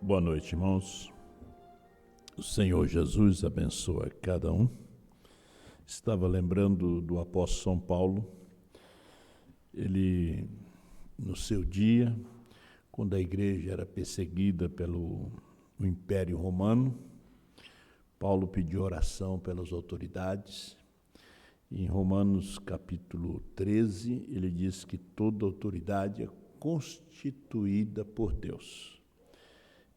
Boa noite, irmãos. O Senhor Jesus abençoa cada um. Estava lembrando do apóstolo São Paulo. Ele, no seu dia, quando a igreja era perseguida pelo Império Romano, Paulo pediu oração pelas autoridades. Em Romanos capítulo 13, ele diz que toda autoridade é constituída por Deus.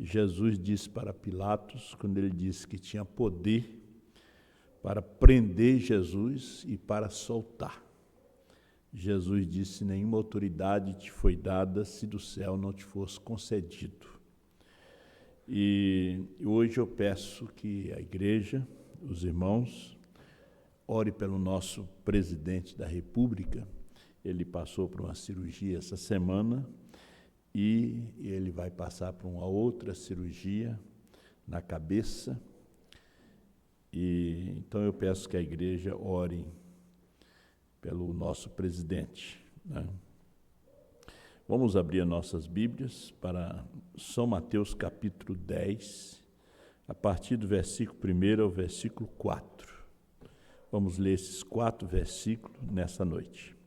Jesus disse para Pilatos, quando ele disse que tinha poder para prender Jesus e para soltar. Jesus disse: nenhuma autoridade te foi dada se do céu não te fosse concedido. E hoje eu peço que a igreja, os irmãos, ore pelo nosso presidente da República. Ele passou por uma cirurgia essa semana e ele vai passar por uma outra cirurgia na cabeça. E então eu peço que a igreja ore pelo nosso presidente, né? Vamos abrir as nossas Bíblias para São Mateus capítulo 10, a partir do versículo 1 ao versículo 4. Vamos ler esses 4 versículos nessa noite.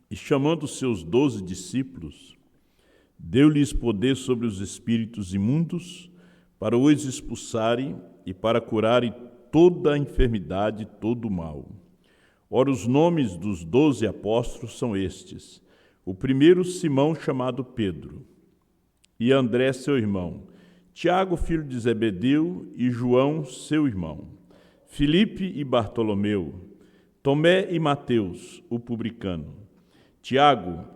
E chamando os seus 12 discípulos, deu-lhes poder sobre os espíritos imundos, para os expulsarem e para curarem toda a enfermidade e todo o mal. Ora, os nomes dos 12 apóstolos são estes: o primeiro, Simão, chamado Pedro, e André, seu irmão, Tiago, filho de Zebedeu, e João, seu irmão, Filipe e Bartolomeu, Tomé e Mateus, o publicano, Tiago,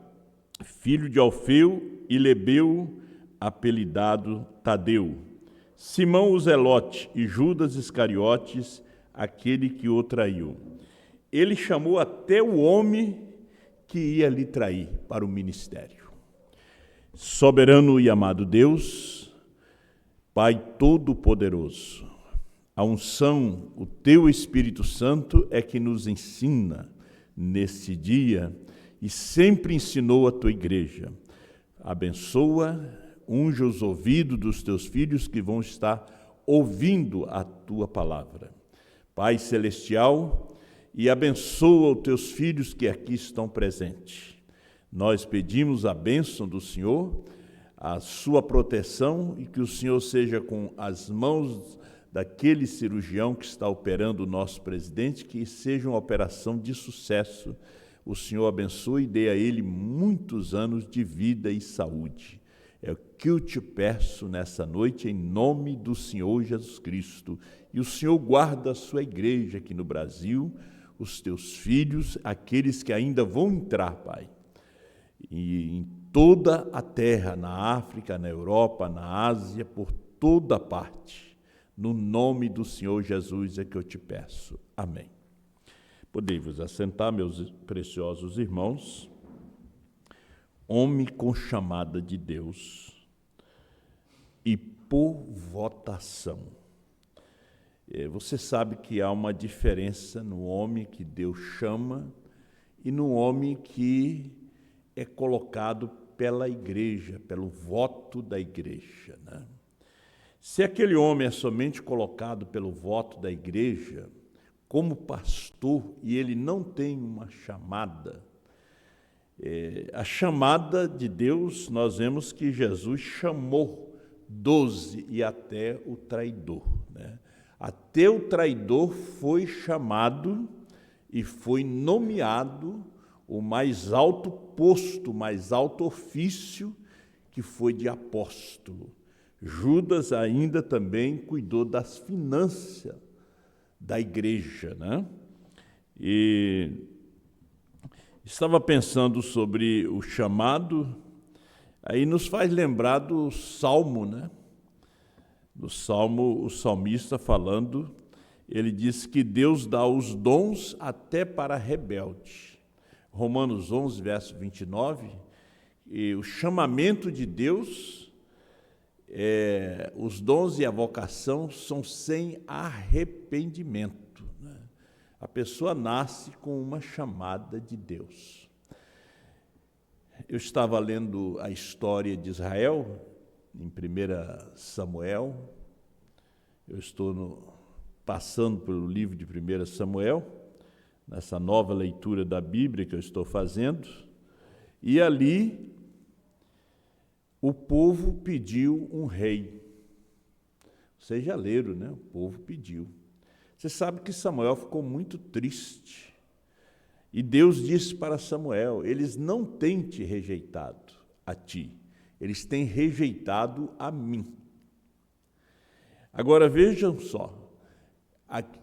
filho de Alfeu, e Lebeu, apelidado Tadeu, Simão o Zelote e Judas Iscariotes, aquele que o traiu. Ele chamou até o homem que ia lhe trair para o ministério. Soberano e amado Deus, Pai Todo-Poderoso, a unção, o Teu Espírito Santo é que nos ensina nesse dia e sempre ensinou a Tua igreja. Abençoa, unge os ouvidos dos Teus filhos que vão estar ouvindo a Tua palavra. Pai Celestial, e abençoa os Teus filhos que aqui estão presentes. Nós pedimos a bênção do Senhor, a sua proteção, e que o Senhor seja com as mãos daquele cirurgião que está operando o nosso presidente, que seja uma operação de sucesso. O Senhor abençoe e dê a ele muitos anos de vida e saúde. É o que eu te peço nessa noite, em nome do Senhor Jesus Cristo. E o Senhor guarda a sua igreja aqui no Brasil, os teus filhos, aqueles que ainda vão entrar, Pai. E em toda a terra, na África, na Europa, na Ásia, por toda parte. No nome do Senhor Jesus é que eu te peço. Amém. Podei-vos assentar, meus preciosos irmãos. Homem com chamada de Deus e por votação. Você sabe que há uma diferença no homem que Deus chama e no homem que é colocado pela igreja, pelo voto da igreja, né? Se aquele homem é somente colocado pelo voto da igreja, como pastor, e ele não tem uma chamada, a chamada de Deus, nós vemos que Jesus chamou 12 e até o traidor, né? Até o traidor foi chamado e foi nomeado o mais alto posto, o mais alto ofício, que foi de apóstolo. Judas ainda também cuidou das finanças da igreja, né? E estava pensando sobre o chamado, aí nos faz lembrar do Salmo, né? Do Salmo, o salmista falando, ele diz que Deus dá os dons até para rebelde. Romanos 11, verso 29, e o chamamento de Deus, os dons e a vocação são sem arrependimento, né? A pessoa nasce com uma chamada de Deus. Eu estava lendo a história de Israel, em 1 Samuel. Eu estou passando pelo livro de 1 Samuel, nessa nova leitura da Bíblia que eu estou fazendo, e ali o povo pediu um rei. Vocês já leram, né? O povo pediu. Você sabe que Samuel ficou muito triste. E Deus disse para Samuel: eles não têm te rejeitado a ti, eles têm rejeitado a mim. Agora vejam só,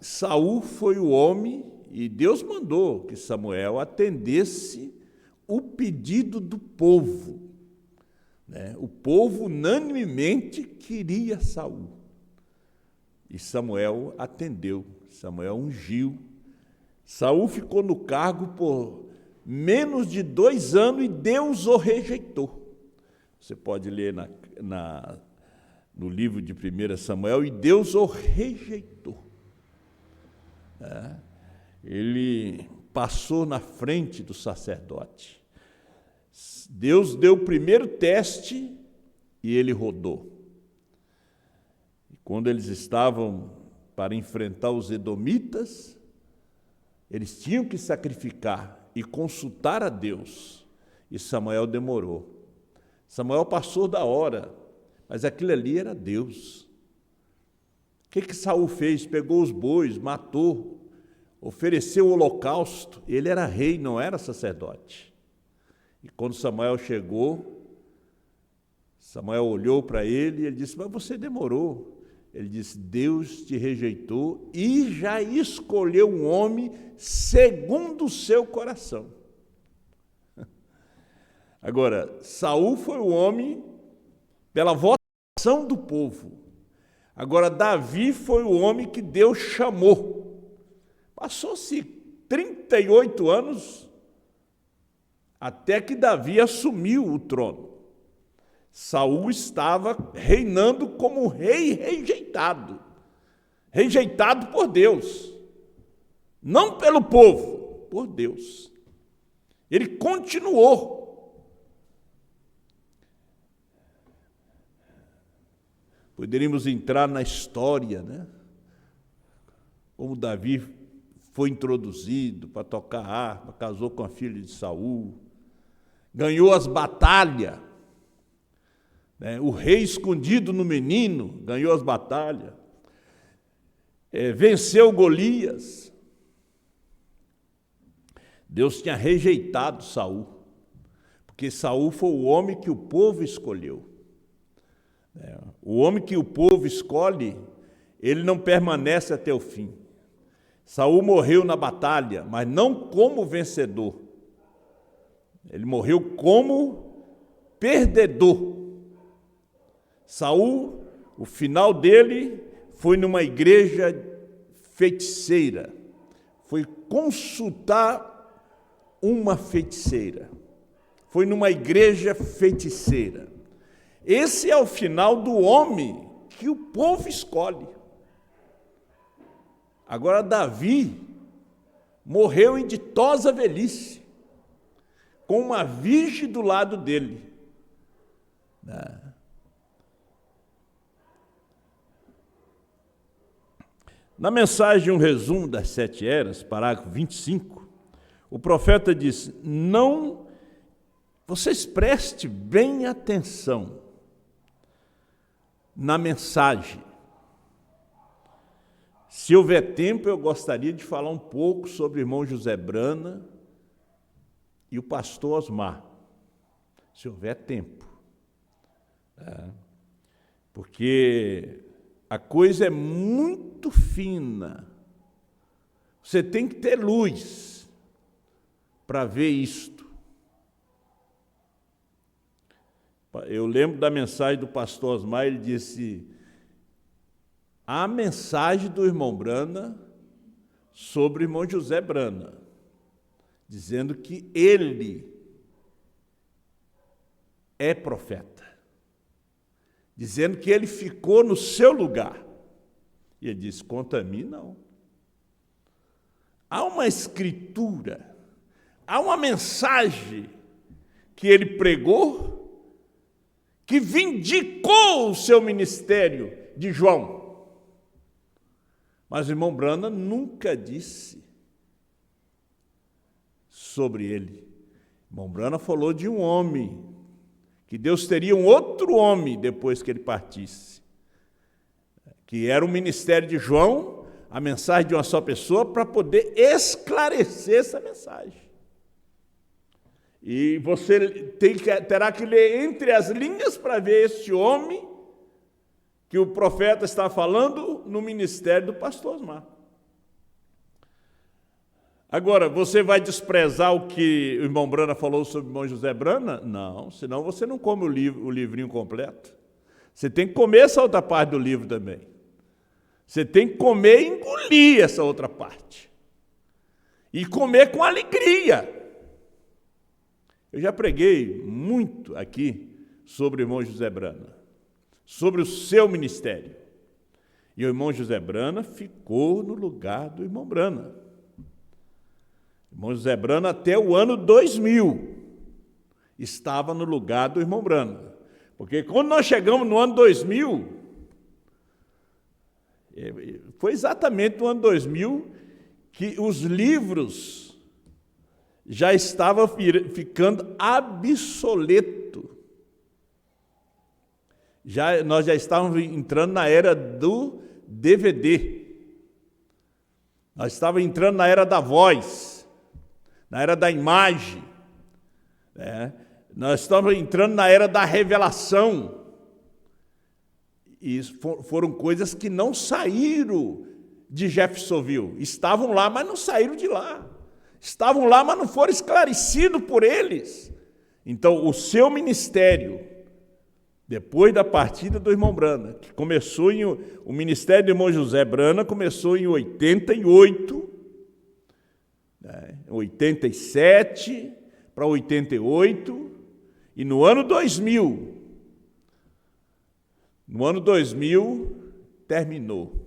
Saul foi o homem, e Deus mandou que Samuel atendesse o pedido do povo. O povo unanimemente queria Saul. E Samuel atendeu, Samuel ungiu. Saul ficou no cargo por menos de 2 anos e Deus o rejeitou. Você pode ler no livro de 1 Samuel, e Deus o rejeitou. Ele passou na frente do sacerdote. Deus deu o primeiro teste e ele rodou. E quando eles estavam para enfrentar os edomitas, eles tinham que sacrificar e consultar a Deus. E Samuel demorou. Samuel passou da hora, mas aquilo ali era Deus. O que Saul fez? Pegou os bois, matou, ofereceu o holocausto. Ele era rei, não era sacerdote. E quando Samuel chegou, Samuel olhou para ele e ele disse: mas você demorou. Ele disse: Deus te rejeitou e já escolheu um homem segundo o seu coração. Agora, Saul foi o homem pela votação do povo. Agora, Davi foi o homem que Deus chamou. Passou-se 38 anos até que Davi assumiu o trono. Saul estava reinando como rei rejeitado. Rejeitado por Deus. Não pelo povo, por Deus. Ele continuou. Poderíamos entrar na história, né? Como Davi foi introduzido para tocar harpa, casou com a filha de Saul, ganhou as batalhas. O rei escondido no menino ganhou as batalhas, venceu Golias. Deus tinha rejeitado Saul, porque Saul foi o homem que o povo escolheu. O homem que o povo escolhe, ele não permanece até o fim. Saul morreu na batalha, mas não como vencedor. Ele morreu como perdedor. Saul, o final dele foi numa igreja feiticeira. Foi consultar uma feiticeira. Foi numa igreja feiticeira. Esse é o final do homem que o povo escolhe. Agora, Davi morreu em ditosa velhice, com uma virgem do lado dele. Na mensagem, um resumo das 7 eras, parágrafo 25, o profeta diz: não, vocês prestem bem atenção na mensagem. Se houver tempo, eu gostaria de falar um pouco sobre o irmão José Brana e o pastor Osmar, se houver tempo. Porque a coisa é muito fina. Você tem que ter luz para ver isto. Eu lembro da mensagem do pastor Osmar, ele disse: a mensagem do irmão Brana sobre o irmão José Brana, dizendo que ele é profeta, dizendo que ele ficou no seu lugar. E ele disse: quanto a mim, não. há uma escritura, há uma mensagem que ele pregou que vindicou o seu ministério de João. Mas o irmão Branham nunca disse sobre ele. O irmão Branham falou de um homem, que Deus teria um outro homem depois que ele partisse, que era o ministério de João, a mensagem de uma só pessoa, para poder esclarecer essa mensagem. E você terá que ler entre as linhas para ver esse homem que o profeta está falando no ministério do pastor Osmar. Agora, você vai desprezar o que o irmão Branham falou sobre o irmão José Branham? Não, senão você não come o livrinho completo. Você tem que comer essa outra parte do livro também. Você tem que comer e engolir essa outra parte. E comer com alegria. Eu já preguei muito aqui sobre o irmão José Branham, sobre o seu ministério. E o irmão José Branham ficou no lugar do irmão Branham. O irmão José Branham, até o ano 2000, estava no lugar do irmão Branham. Porque quando nós chegamos no ano 2000, foi exatamente no ano 2000 que os livros já estavam ficando obsoletos. Nós já estávamos entrando na era do DVD. Nós estávamos entrando na era da voz, na era da imagem. Nós estávamos entrando na era da revelação. E foram coisas que não saíram de Jeffersonville. Estavam lá, mas não saíram de lá. Estavam lá, mas não foram esclarecidos por eles. Então, o seu ministério, depois da partida do irmão Branham, que começou o ministério do irmão José Branham começou em 88, 87 para 88, e no ano 2000, terminou.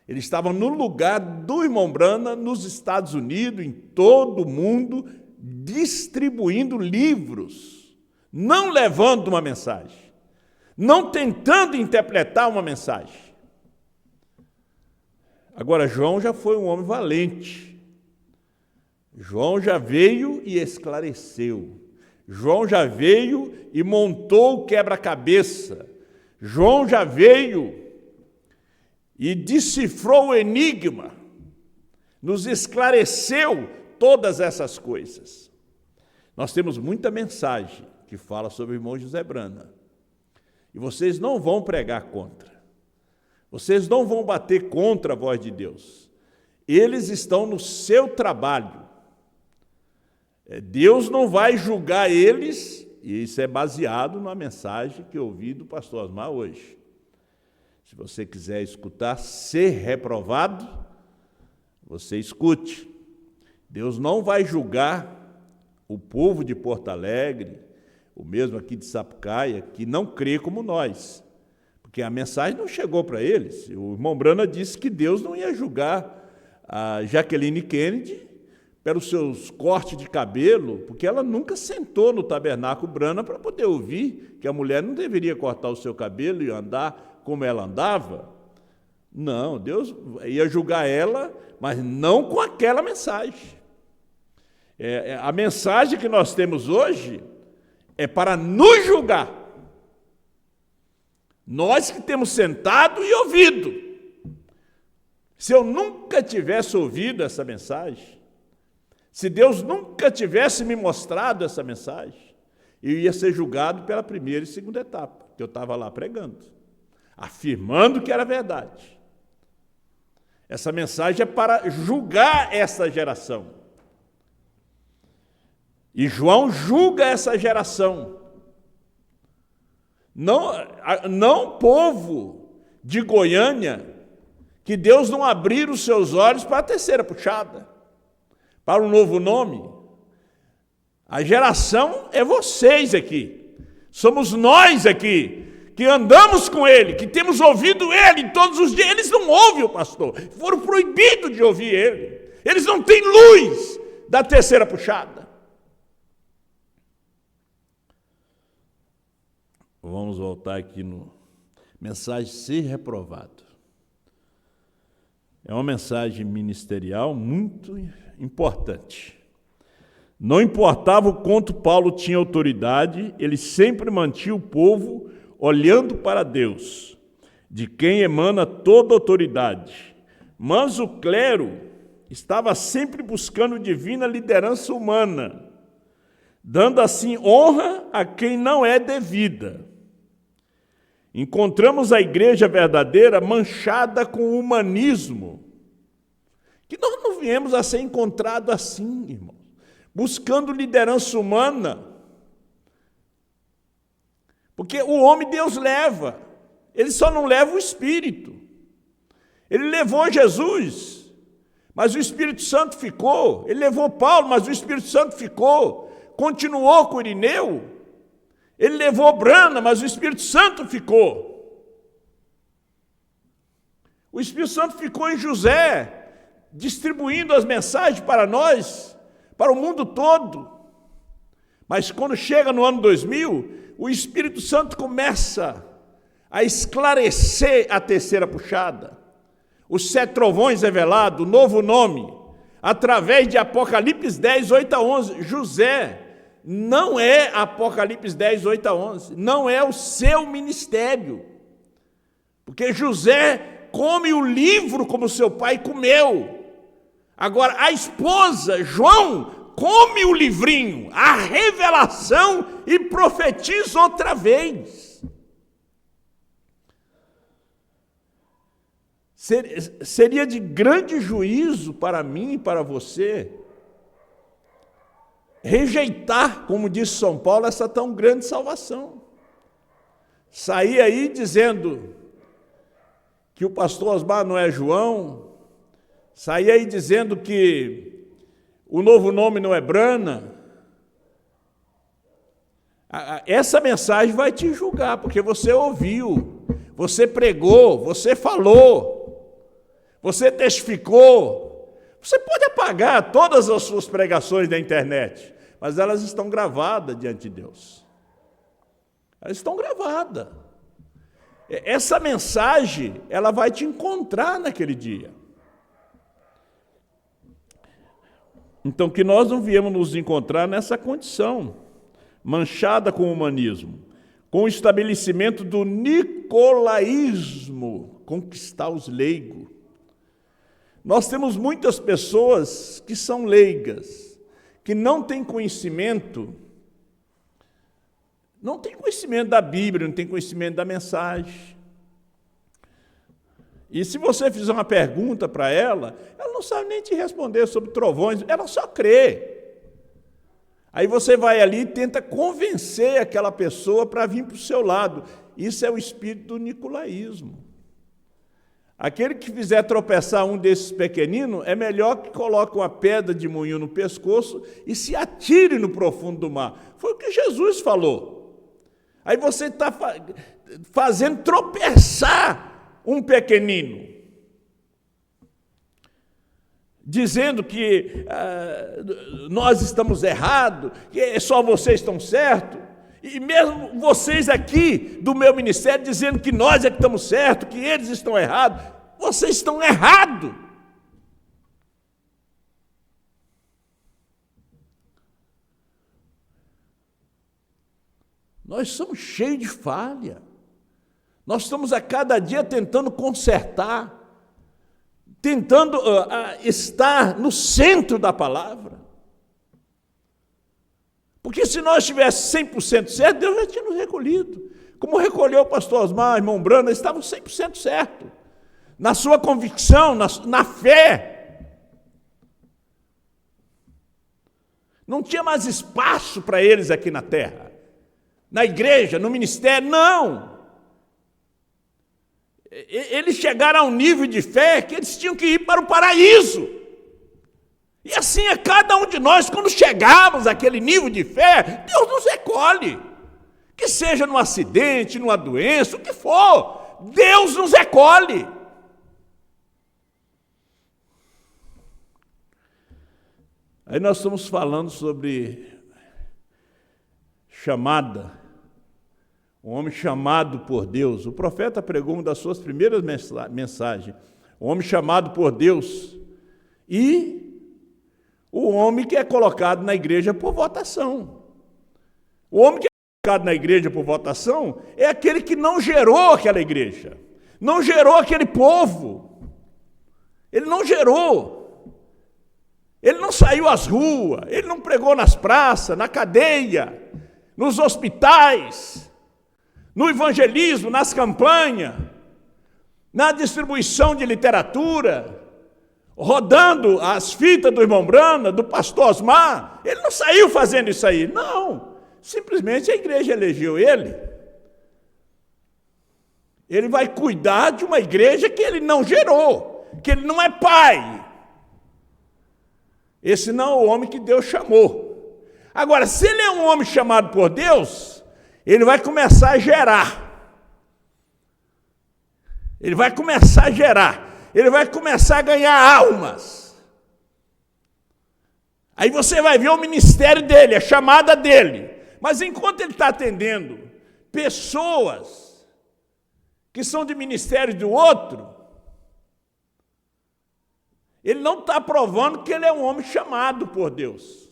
Eles estavam no lugar do irmão Branham nos Estados Unidos, em todo o mundo, distribuindo livros, não levando uma mensagem, não tentando interpretar uma mensagem. Agora, João já foi um homem valente. João já veio e esclareceu. João já veio e montou o quebra-cabeça. João já veio e decifrou o enigma, nos esclareceu todas essas coisas. Nós temos muita mensagem que fala sobre o irmão José Branham. E vocês não vão pregar contra. Vocês não vão bater contra a voz de Deus. Eles estão no seu trabalho. Deus não vai julgar eles, e isso é baseado na mensagem que eu ouvi do pastor Osmar hoje. Se você quiser escutar, ser reprovado, você escute. Deus não vai julgar o povo de Porto Alegre, o mesmo aqui de Sapucaia, que não crê como nós, porque a mensagem não chegou para eles. O irmão Branham disse que Deus não ia julgar a Jacqueline Kennedy pelos seus cortes de cabelo, porque ela nunca sentou no tabernáculo Branham para poder ouvir que a mulher não deveria cortar o seu cabelo e andar como ela andava. Não, Deus ia julgar ela, mas não com aquela mensagem. A mensagem que nós temos hoje é para nos julgar. Nós que temos sentado e ouvido. Se eu nunca tivesse ouvido essa mensagem, se Deus nunca tivesse me mostrado essa mensagem, eu ia ser julgado pela primeira e segunda etapa, que eu estava lá pregando, afirmando que era verdade. Essa mensagem é para julgar essa geração. E João julga essa geração. Não povo de Goiânia, que Deus não abrir os seus olhos para a terceira puxada, para um novo nome. A geração é vocês aqui. Somos nós aqui, que andamos com Ele, que temos ouvido Ele todos os dias. Eles não ouvem o pastor, foram proibidos de ouvir Ele. Eles não têm luz da terceira puxada. Vamos voltar aqui no mensagem Ser Reprovado. É uma mensagem ministerial muito importante. Não importava o quanto Paulo tinha autoridade, ele sempre mantinha o povo olhando para Deus, de quem emana toda autoridade. Mas o clero estava sempre buscando divina liderança humana, dando assim honra a quem não é devida. Encontramos a igreja verdadeira manchada com o humanismo, que nós não viemos a ser encontrado assim, irmão, buscando liderança humana, porque o homem Deus leva, ele só não leva o Espírito. Ele levou Jesus, mas o Espírito Santo ficou. Ele levou Paulo, mas o Espírito Santo ficou. Continuou com Irineu. Ele levou Brana, mas o Espírito Santo ficou. O Espírito Santo ficou em José, distribuindo as mensagens para nós, para o mundo todo. Mas quando chega no ano 2000, o Espírito Santo começa a esclarecer a terceira puxada. Os 7 trovões revelados, o novo nome, através de Apocalipse 10, 8 a 11. José não é Apocalipse 10, 8 a 11. Não é o seu ministério. Porque José come o livro como seu pai comeu. Agora, a esposa, João, come o livrinho, a revelação, e profetiza outra vez. Seria de grande juízo para mim e para você rejeitar, como disse São Paulo, essa tão grande salvação. Sair aí dizendo que o pastor Osmar não é João, sair aí dizendo que o novo nome não é Brana. Essa mensagem vai te julgar, porque você ouviu, você pregou, você falou, você testificou. Você pode apagar todas as suas pregações da internet, mas elas estão gravadas diante de Deus. Elas estão gravadas. Essa mensagem, ela vai te encontrar naquele dia. Então, que nós não viemos nos encontrar nessa condição, manchada com o humanismo, com o estabelecimento do nicolaísmo, conquistar os leigos. Nós temos muitas pessoas que são leigas, que não têm conhecimento da Bíblia, não têm conhecimento da mensagem. E se você fizer uma pergunta para ela, ela não sabe nem te responder sobre trovões, ela só crê. Aí você vai ali e tenta convencer aquela pessoa para vir para o seu lado. Isso é o espírito do nicolaísmo. Aquele que fizer tropeçar um desses pequeninos, é melhor que coloque uma pedra de moinho no pescoço e se atire no profundo do mar. Foi o que Jesus falou. Aí você está fazendo tropeçar um pequenino, dizendo que nós estamos errados, que só vocês estão certos, e mesmo vocês aqui do meu ministério dizendo que nós é que estamos certos, que eles estão errados. Vocês estão errados. Nós somos cheios de falha. Nós estamos a cada dia tentando consertar, tentando estar no centro da palavra. Porque se nós estivéssemos 100% certo, Deus já tinha nos recolhido. Como recolheu o pastor Osmar, irmão Brana, eles estavam 100% certos. Na sua convicção, na fé. Não tinha mais espaço para eles aqui na terra. Na igreja, no ministério, não. Eles chegaram a um nível de fé que eles tinham que ir para o paraíso. E assim é cada um de nós, quando chegarmos àquele nível de fé, Deus nos recolhe. Que seja num acidente, numa doença, o que for, Deus nos recolhe. Aí nós estamos falando sobre chamada, um homem chamado por Deus. O profeta pregou uma das suas primeiras mensagens, um homem chamado por Deus e o homem que é colocado na igreja por votação. O homem que é colocado na igreja por votação é aquele que não gerou aquela igreja, não gerou aquele povo, ele não gerou. Ele não saiu às ruas, ele não pregou nas praças, na cadeia, nos hospitais, no evangelismo, nas campanhas, na distribuição de literatura, rodando as fitas do irmão Brana, do pastor Osmar. Ele não saiu fazendo isso aí, não. Simplesmente a igreja elegeu ele. Ele vai cuidar de uma igreja que ele não gerou, que ele não é pai. Esse não é o homem que Deus chamou. Agora, se ele é um homem chamado por Deus, ele vai começar a gerar. Ele vai começar a gerar. Ele vai começar a ganhar almas. Aí você vai ver o ministério dele, a chamada dele. Mas enquanto ele está atendendo pessoas que são de ministério do outro, ele não está provando que ele é um homem chamado por Deus.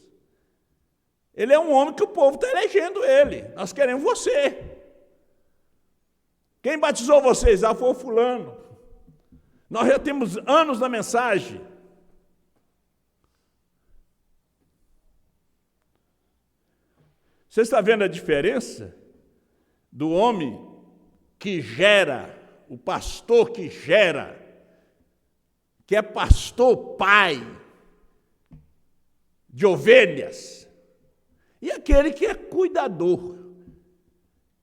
Ele é um homem que o povo está elegendo ele. Nós queremos você. Quem batizou vocês? Ah, foi o fulano. Nós já temos anos na mensagem. Você está vendo a diferença do homem que gera, o pastor que gera, que é pastor pai de ovelhas, e aquele que é cuidador,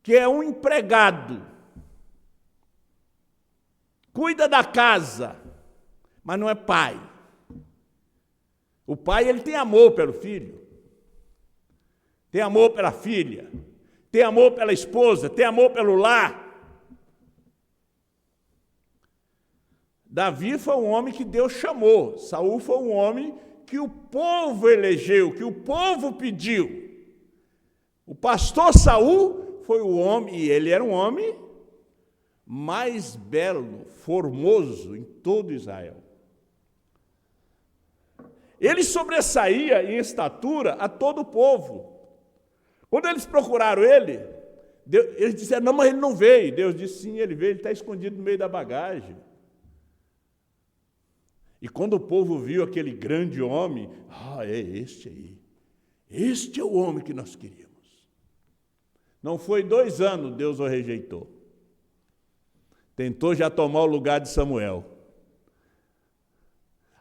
que é um empregado, cuida da casa, mas não é pai. O pai, ele tem amor pelo filho, tem amor pela filha, tem amor pela esposa, tem amor pelo lar. Davi foi um homem que Deus chamou. Saul foi um homem que o povo elegeu, que o povo pediu. O pastor Saul foi o homem, e ele era um homem mais belo, formoso em todo Israel. Ele sobressaía em estatura a todo o povo. Quando eles procuraram ele, eles disseram, não, mas ele não veio. Deus disse, sim, ele veio, ele está escondido no meio da bagagem. E quando o povo viu aquele grande homem, é este aí. Este é o homem que nós queríamos. Não foi 2 anos, Deus o rejeitou. Tentou já tomar o lugar de Samuel.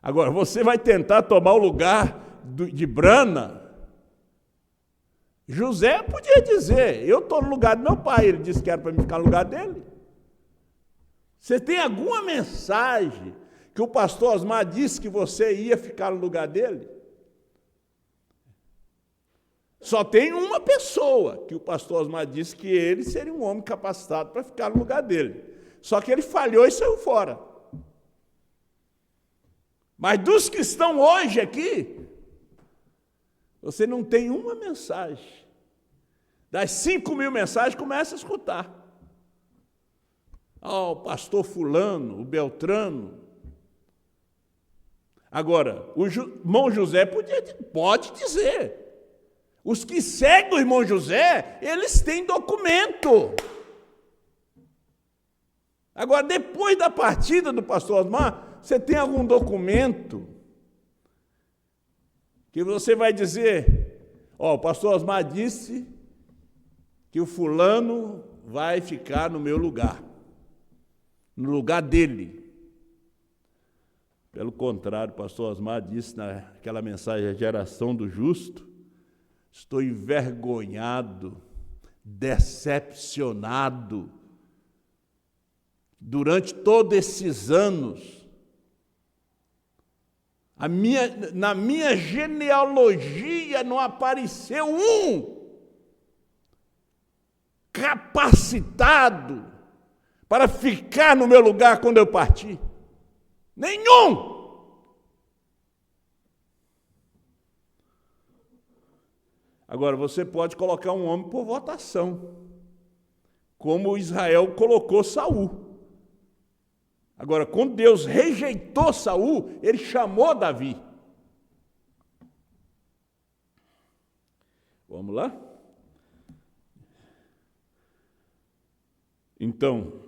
Agora, você vai tentar tomar o lugar de Brana? José podia dizer, eu estou no lugar do meu pai. Ele disse que era para mim ficar no lugar dele. Você tem alguma mensagem que o pastor Osmar disse que você ia ficar no lugar dele? Só tem uma pessoa que o pastor Osmar disse que ele seria um homem capacitado para ficar no lugar dele. Só que ele falhou e saiu fora. Mas dos que estão hoje aqui, você não tem uma mensagem. Das 5.000 mensagens, começa a escutar. O pastor fulano, o Beltrano. Agora, o irmão José pode dizer. Os que seguem o irmão José, eles têm documento. Agora, depois da partida do pastor Osmar, você tem algum documento que você vai dizer, o pastor Osmar disse que o fulano vai ficar no meu lugar, no lugar dele. Pelo contrário, o pastor Osmar disse naquela mensagem, a geração do justo, estou envergonhado, decepcionado. Durante todos esses anos, na minha genealogia não apareceu um capacitado para ficar no meu lugar quando eu partir. Nenhum! Agora, você pode colocar um homem por votação, como Israel colocou Saul. Agora, quando Deus rejeitou Saul, ele chamou Davi. Vamos lá? Então,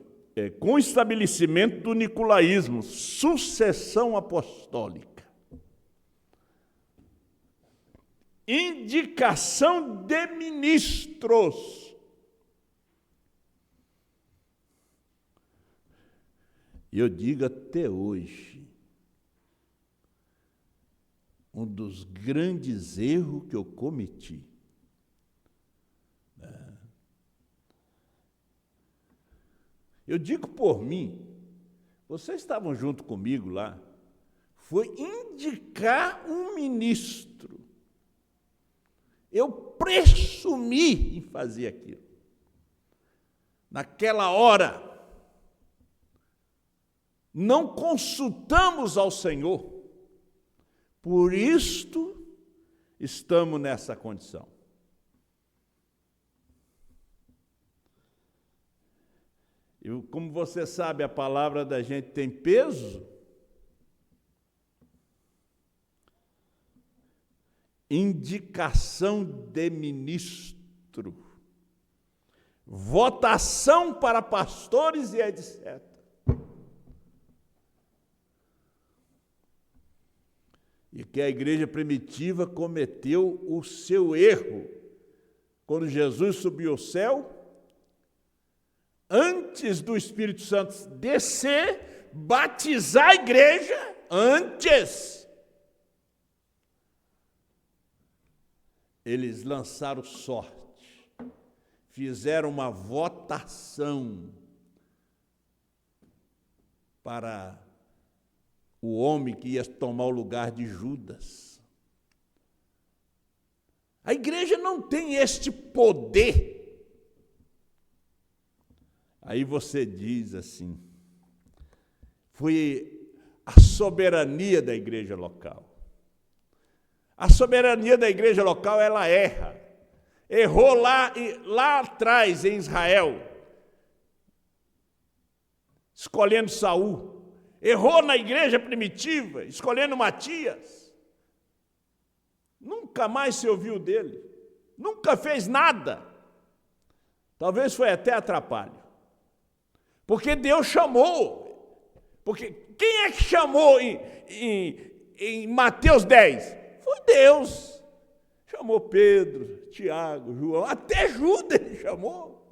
com o estabelecimento do nicolaísmo, sucessão apostólica, indicação de ministros. E eu digo até hoje, um dos grandes erros que eu cometi, eu digo por mim, vocês estavam junto comigo lá, foi indicar um ministro. Eu presumi em fazer aquilo. Naquela hora, não consultamos ao Senhor. Por isto, estamos nessa condição. Como você sabe, a palavra da gente tem peso. Indicação de ministro. Votação para pastores e etc. E que a igreja primitiva cometeu o seu erro. Quando Jesus subiu ao céu, antes do Espírito Santo descer, batizar a igreja, antes, eles lançaram sorte, fizeram uma votação para o homem que ia tomar o lugar de Judas. A igreja não tem este poder. Aí você diz assim, foi a soberania da igreja local. A soberania da igreja local, ela erra. Errou lá atrás, em Israel, escolhendo Saul. Errou na igreja primitiva, escolhendo Matias. Nunca mais se ouviu dele. Nunca fez nada. Talvez foi até atrapalho. Porque Deus chamou. Porque quem é que chamou em Mateus 10? Foi Deus. Chamou Pedro, Tiago, João, até Judas ele chamou.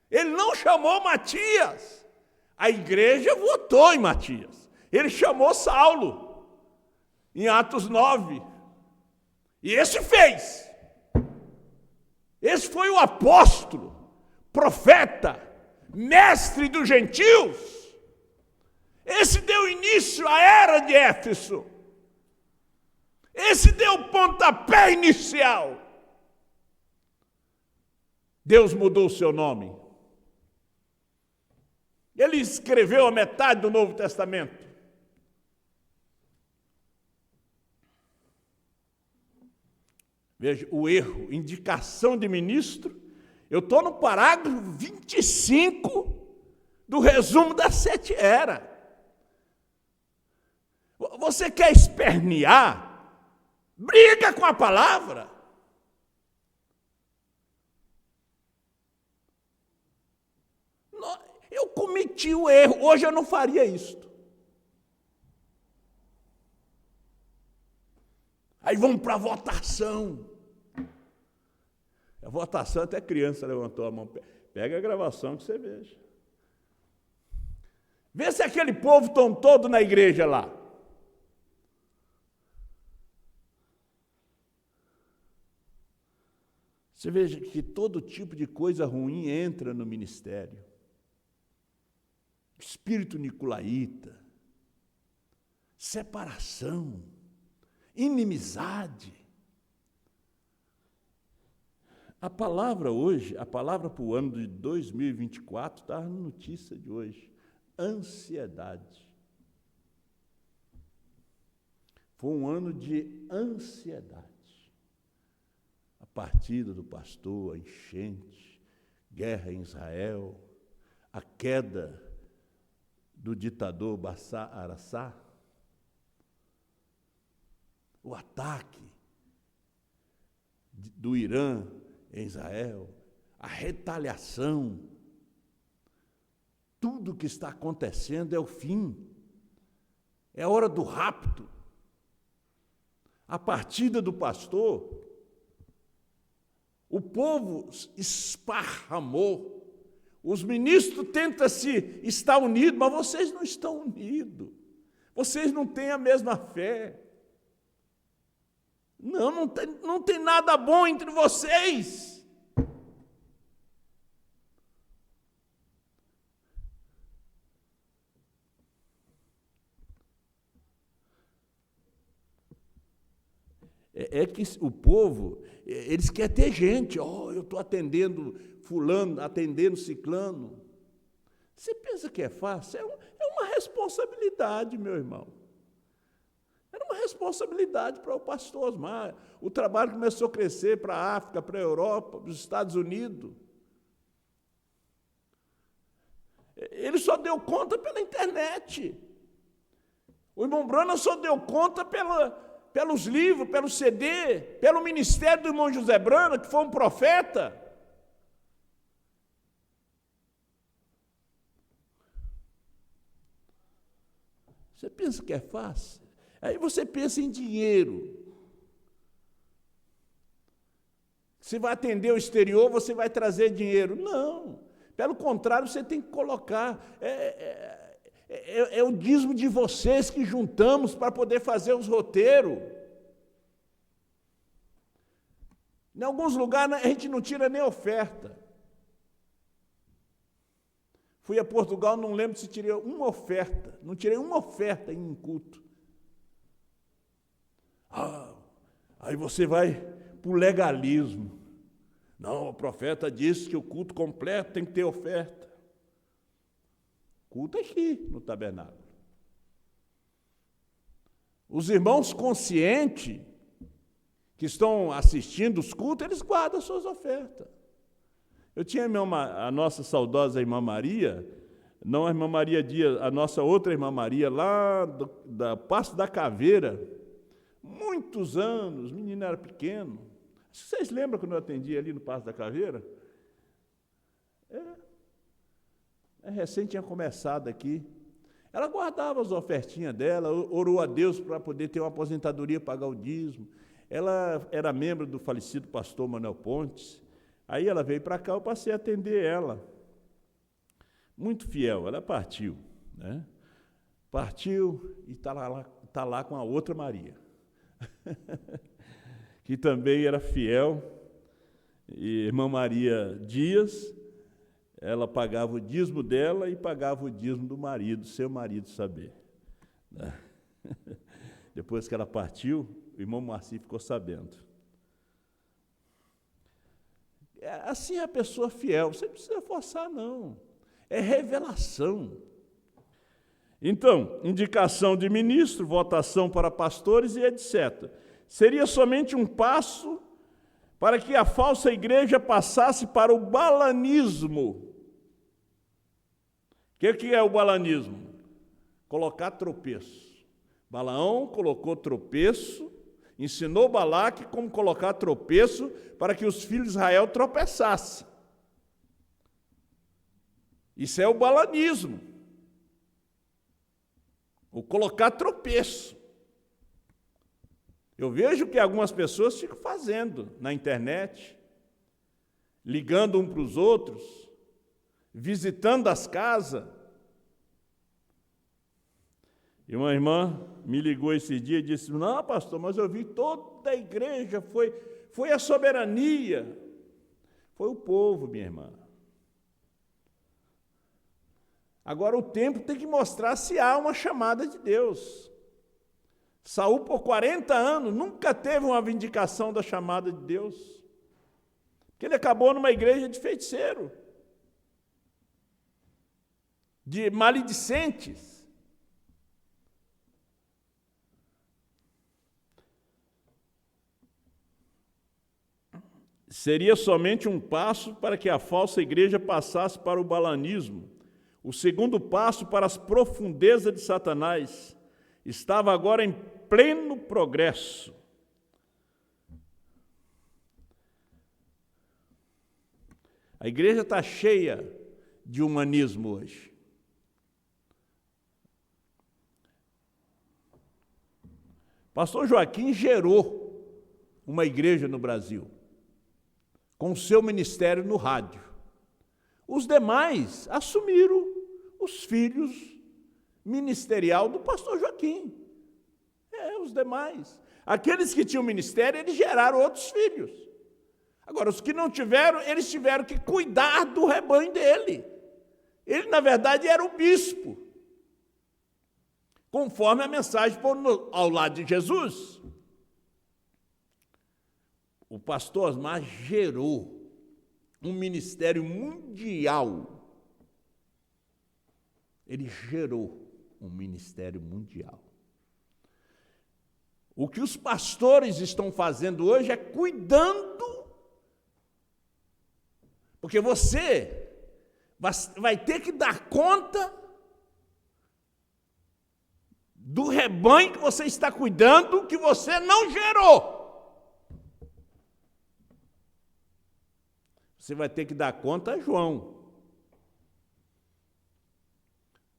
Ele não chamou Matias. A igreja votou em Matias. Ele chamou Saulo, em Atos 9. E esse fez. Esse foi o apóstolo, profeta, mestre dos gentios. Esse deu início à era de Éfeso. Esse deu o pontapé inicial. Deus mudou o seu nome. Ele escreveu a metade do Novo Testamento. Veja, o erro, indicação de ministro. Eu estou no parágrafo 25 do resumo das 7 eras. Você quer espernear? Briga com a palavra. Eu cometi o erro, hoje eu não faria isto. Aí vamos para a votação. A votação, até criança levantou a mão. Pega a gravação que você veja. Vê se aquele povo estão todo na igreja lá. Você veja que todo tipo de coisa ruim entra no ministério. Espírito nicolaíta, separação, inimizade. A palavra hoje, a palavra para o ano de 2024, está na notícia de hoje, ansiedade. Foi um ano de ansiedade. A partida do pastor, a enchente, guerra em Israel, a queda do ditador Bashar al-Assad, o ataque do Irã em Israel, a retaliação, tudo que está acontecendo é o fim, é a hora do rapto, a partida do pastor. O povo esparramou, os ministros tentam se estar unidos, mas vocês não estão unidos, vocês não têm a mesma fé. Não tem nada bom entre vocês. É que o povo, eles querem ter gente. Eu estou atendendo fulano, atendendo ciclano. Você pensa que é fácil? É uma responsabilidade, meu irmão. Era uma responsabilidade para o pastor Osmar. O trabalho começou a crescer para a África, para a Europa, para os Estados Unidos. Ele só deu conta pela internet. O irmão Branham só deu conta pelos livros, pelo CD, pelo ministério do irmão José Branham, que foi um profeta. Você pensa que é fácil? Aí você pensa em dinheiro. Se vai atender o exterior, você vai trazer dinheiro. Não. Pelo contrário, você tem que colocar. É o dízimo de vocês que juntamos para poder fazer os roteiros. Em alguns lugares a gente não tira nem oferta. Fui a Portugal, não lembro se tirei uma oferta. Não tirei uma oferta em um culto. Aí você vai para o legalismo. Não, o profeta disse que o culto completo tem que ter oferta. Culto é aqui, no tabernáculo. Os irmãos conscientes que estão assistindo os cultos, eles guardam suas ofertas. Eu tinha a nossa saudosa irmã Maria, não a irmã Maria Dias, a nossa outra irmã Maria, lá da Passo da Caveira, muitos anos, o menino era pequeno. Vocês lembram quando eu atendi ali no Passo da Caveira? Recente tinha começado aqui. Ela guardava as ofertinhas dela, orou a Deus para poder ter uma aposentadoria, pagar o dízimo. Ela era membro do falecido pastor Manuel Pontes. Aí ela veio para cá, eu passei a atender ela. Muito fiel, ela partiu, né? Partiu e está lá com a outra Maria, que também era fiel. E irmã Maria Dias, ela pagava o dízimo dela e pagava o dízimo do marido, seu marido saber. Depois que ela partiu, o irmão Marci ficou sabendo. Assim é a pessoa fiel, você não precisa forçar, não. É revelação. Então, indicação de ministro, votação para pastores e etc. Seria somente um passo para que a falsa igreja passasse para o balanismo. O que é o balanismo? Colocar tropeço. Balaão colocou tropeço, ensinou Balaque como colocar tropeço para que os filhos de Israel tropeçassem. Isso é o balanismo. O colocar tropeço. Eu vejo que algumas pessoas ficam fazendo na internet, ligando um para os outros, visitando as casas. E uma irmã me ligou esse dia e disse: não, pastor, mas eu vi toda a igreja, foi a soberania. Foi o povo, minha irmã. Agora o tempo tem que mostrar se há uma chamada de Deus. Saul, por 40 anos, nunca teve uma vindicação da chamada de Deus. Porque ele acabou numa igreja de feiticeiro, de maledicentes. seria somente um passo para que a falsa igreja passasse para o balanismo. O segundo passo para as profundezas de Satanás estava agora em pleno progresso. A igreja está cheia de humanismo hoje. Pastor Joaquim gerou uma igreja no Brasil, com o seu ministério no rádio. Os demais assumiram os filhos ministerial do pastor Joaquim. Os demais. Aqueles que tinham ministério, eles geraram outros filhos. Agora, os que não tiveram, eles tiveram que cuidar do rebanho dele. Ele, na verdade, era o bispo, conforme a mensagem ao lado de Jesus. O pastor Osmar gerou um ministério mundial. Ele gerou um ministério mundial. O que os pastores estão fazendo hoje é cuidando, porque você vai ter que dar conta do rebanho que você está cuidando, que você não gerou. Você vai ter que dar conta a João.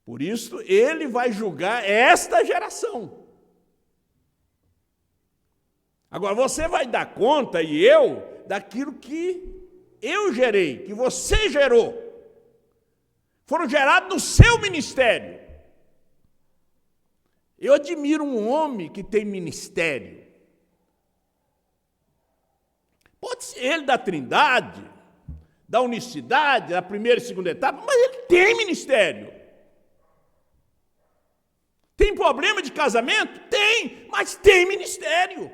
Por isso, ele vai julgar esta geração. Agora, você vai dar conta, e eu, daquilo que eu gerei, que você gerou. Foram gerados no seu ministério. Eu admiro um homem que tem ministério. Pode ser ele da Trindade, da unicidade, da primeira e segunda etapa, mas ele tem ministério. Tem problema de casamento? Tem, mas tem ministério.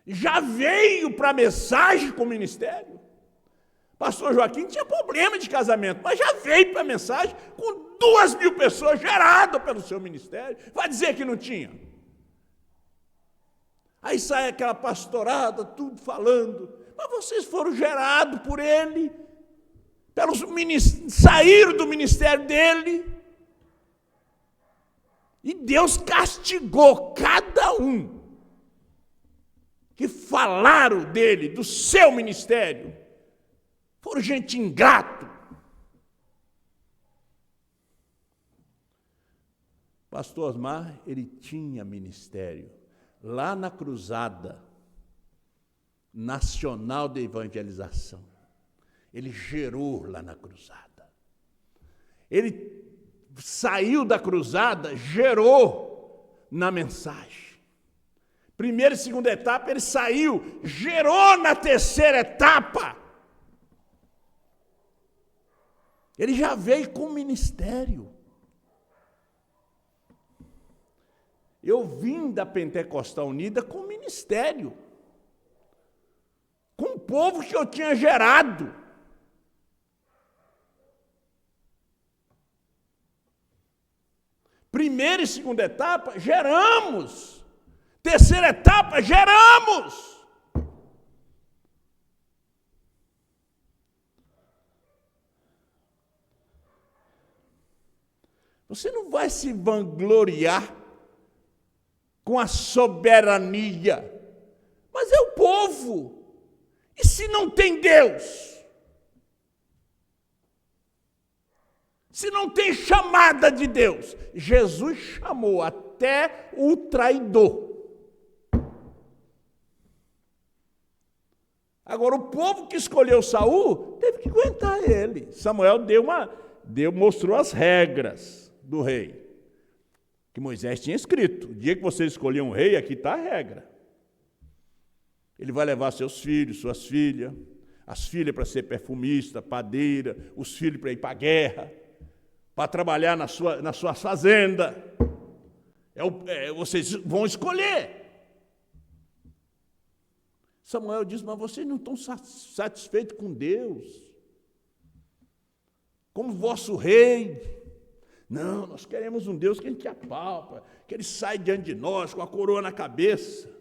Já veio para a mensagem com o ministério. Pastor Joaquim tinha problema de casamento, mas já veio para a mensagem com 2.000 pessoas geradas pelo seu ministério. Vai dizer que não tinha? Aí sai aquela pastorada, tudo falando. Mas vocês foram gerados por ele, saíram do ministério dele. E Deus castigou cada um que falaram dele, do seu ministério. Foram gente ingrato. Pastor Osmar, ele tinha ministério lá na Cruzada Nacional de Evangelização. Ele gerou lá na Cruzada. Ele saiu da Cruzada, gerou na mensagem. Primeira e segunda etapa, ele saiu, gerou na terceira etapa. Ele já veio com ministério. Eu vim da Pentecostal Unida com ministério. Com o povo que eu tinha gerado. Primeira e segunda etapa, geramos. Terceira etapa, geramos. Você não vai se vangloriar com a soberania, mas é o povo. E se não tem Deus? Se não tem chamada de Deus? Jesus chamou até o traidor. Agora, o povo que escolheu Saul teve que aguentar ele. Samuel mostrou as regras do rei, que Moisés tinha escrito. O dia que você escolher um rei, aqui está a regra. Ele vai levar seus filhos, suas filhas, as filhas para ser perfumista, padeira, os filhos para ir para a guerra, para trabalhar na sua fazenda. Vocês vão escolher. Samuel diz, mas vocês não estão satisfeitos com Deus, como vosso rei. Não, nós queremos um Deus que a gente apalpa, que ele sai diante de nós com a coroa na cabeça.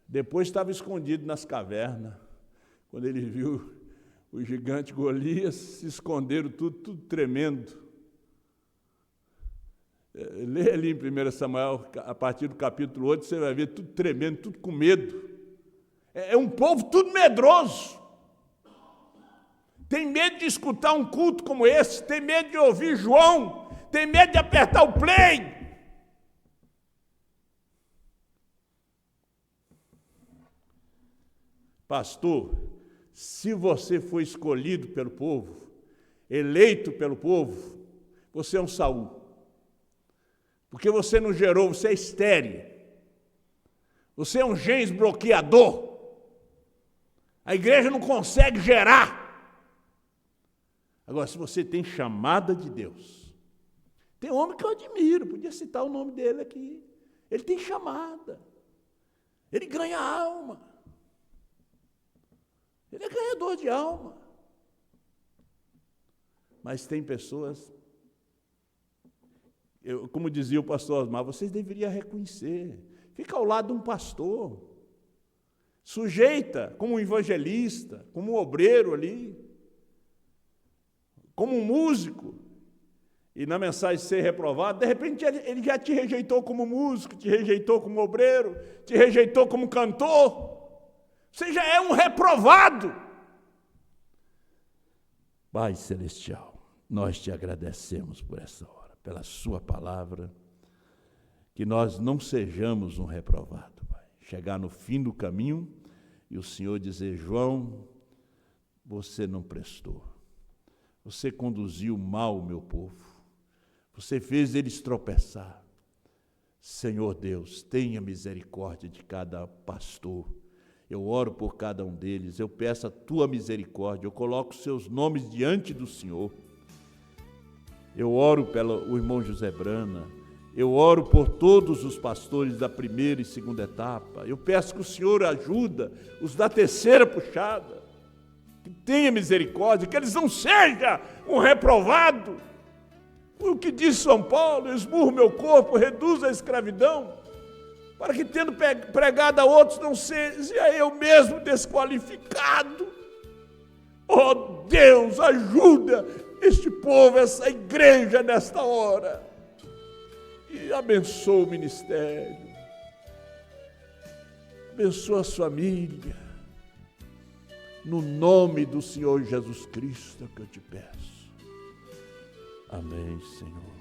Depois estava escondido nas cavernas. Quando ele viu o gigante Golias, se esconderam tudo tremendo. Lê ali em 1 Samuel, a partir do capítulo 8, você vai ver tudo tremendo, tudo com medo. É um povo tudo medroso. Tem medo de escutar um culto como esse, tem medo de ouvir João, tem medo de apertar o play. Pastor, se você foi escolhido pelo povo, eleito pelo povo, você é um Saul. Porque você não gerou, você é estéril. Você é um genes bloqueador. A igreja não consegue gerar. Agora, se você tem chamada de Deus, tem um homem que eu admiro, podia citar o nome dele aqui. Ele tem chamada. Ele ganha alma. Ele é ganhador de alma. Mas tem pessoas, como dizia o pastor Osmar, vocês deveriam reconhecer. Fica ao lado de um pastor. Sujeita como um evangelista, como um obreiro ali, como um músico. E na mensagem ser reprovado, de repente ele já te rejeitou como músico, te rejeitou como obreiro, te rejeitou como cantor. Você já é um reprovado. Pai Celestial, nós te agradecemos por essa hora, pela sua palavra, que nós não sejamos um reprovado, Pai. Chegar no fim do caminho e o Senhor dizer, João, você não prestou. Você conduziu mal o meu povo. Você fez eles tropeçar. Senhor Deus, tenha misericórdia de cada pastor. Eu oro por cada um deles, eu peço a tua misericórdia, eu coloco os seus nomes diante do Senhor. Eu oro pelo irmão José Brana, eu oro por todos os pastores da primeira e segunda etapa. Eu peço que o Senhor ajuda os da terceira puxada, que tenha misericórdia, que eles não sejam um reprovado. O que diz São Paulo, esmurro meu corpo, reduz a escravidão, para que, tendo pregado a outros, não seja eu mesmo desqualificado. Oh Deus, ajuda este povo, essa igreja nesta hora, e abençoa o ministério, abençoa as famílias, no nome do Senhor Jesus Cristo que eu te peço. Amém, Senhor.